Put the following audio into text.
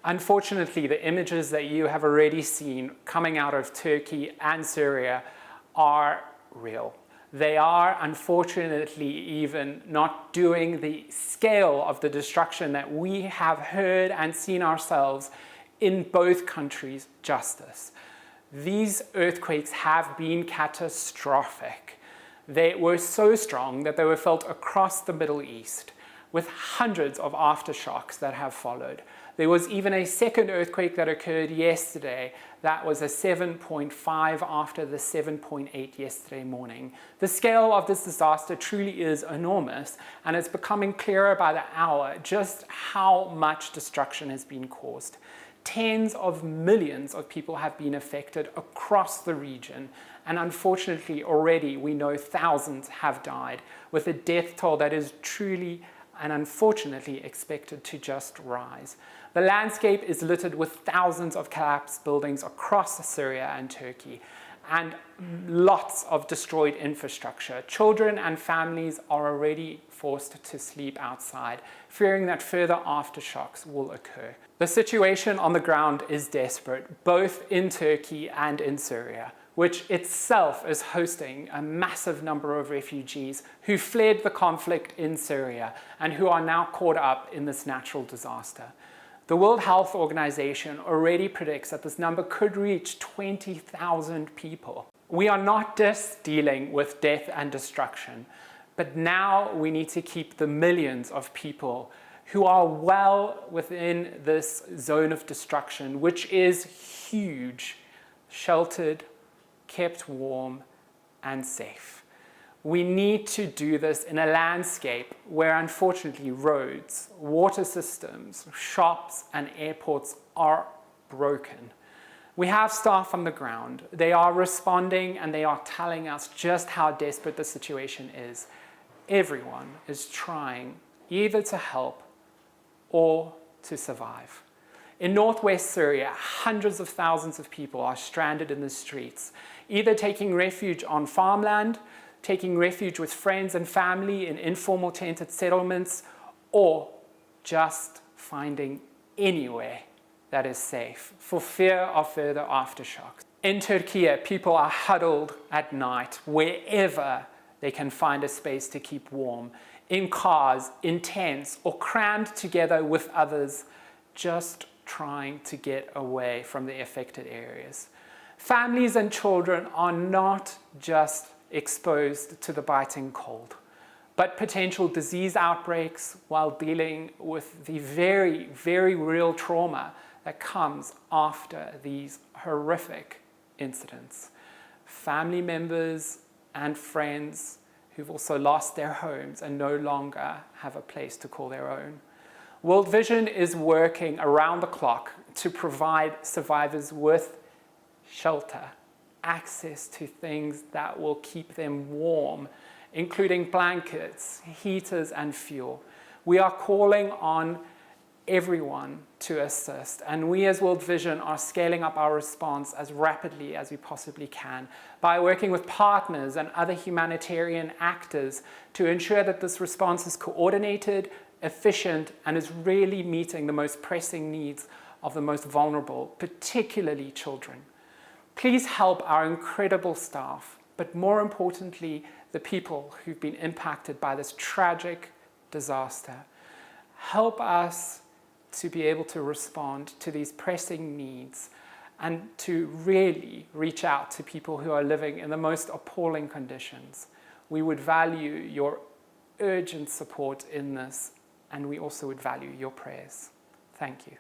Unfortunately, the images that you have already seen coming out of Turkey and Syria are real. They are, unfortunately, even not doing the scale of the destruction that we have heard and seen ourselves in both countries justice. These earthquakes have been catastrophic. They were so strong that they were felt across the Middle East, with hundreds of aftershocks that have followed. There was even a second earthquake that occurred yesterday that was a 7.5 after the 7.8 yesterday morning. The scale of this disaster truly is enormous, and it's becoming clearer by the hour just how much destruction has been caused. Tens of millions of people have been affected across the region, and unfortunately already we know thousands have died, with a death toll that is truly and unfortunately expected to just rise. The landscape is littered with thousands of collapsed buildings across Syria and Turkey, and lots of destroyed infrastructure. Children and families are already forced to sleep outside, fearing that further aftershocks will occur. The situation on the ground is desperate, both in Turkey and in Syria, which itself is hosting a massive number of refugees who fled the conflict in Syria and who are now caught up in this natural disaster. The World Health Organization already predicts that this number could reach 20,000 people. We are not just dealing with death and destruction, but now we need to keep the millions of people who are well within this zone of destruction, which is huge, sheltered, kept warm and safe. We need to do this in a landscape where unfortunately roads, water systems, shops and airports are broken. We have staff on the ground. They are responding and they are telling us just how desperate the situation is. Everyone is trying either to help or to survive. In northwest Syria, hundreds of thousands of people are stranded in the streets, either taking refuge on farmland, taking refuge with friends and family in informal tented settlements, or just finding anywhere that is safe for fear of further aftershocks. In Tûrkiye, people are huddled at night wherever they can find a space to keep warm, in cars, in tents, or crammed together with others, just trying to get away from the affected areas. Families and children are not just exposed to the biting cold, but potential disease outbreaks while dealing with the very, very real trauma that comes after these horrific incidents. Family members and friends who've also lost their homes and no longer have a place to call their own. World Vision is working around the clock to provide survivors with shelter, access to things that will keep them warm, including blankets, heaters, and fuel. We are calling on everyone to assist, and we as World Vision are scaling up our response as rapidly as we possibly can by working with partners and other humanitarian actors to ensure that this response is coordinated, efficient, and is really meeting the most pressing needs of the most vulnerable, particularly children. Please help our incredible staff, but more importantly, the people who've been impacted by this tragic disaster. Help us to be able to respond to these pressing needs and to really reach out to people who are living in the most appalling conditions. We would value your urgent support in this, and we also would value your prayers. Thank you.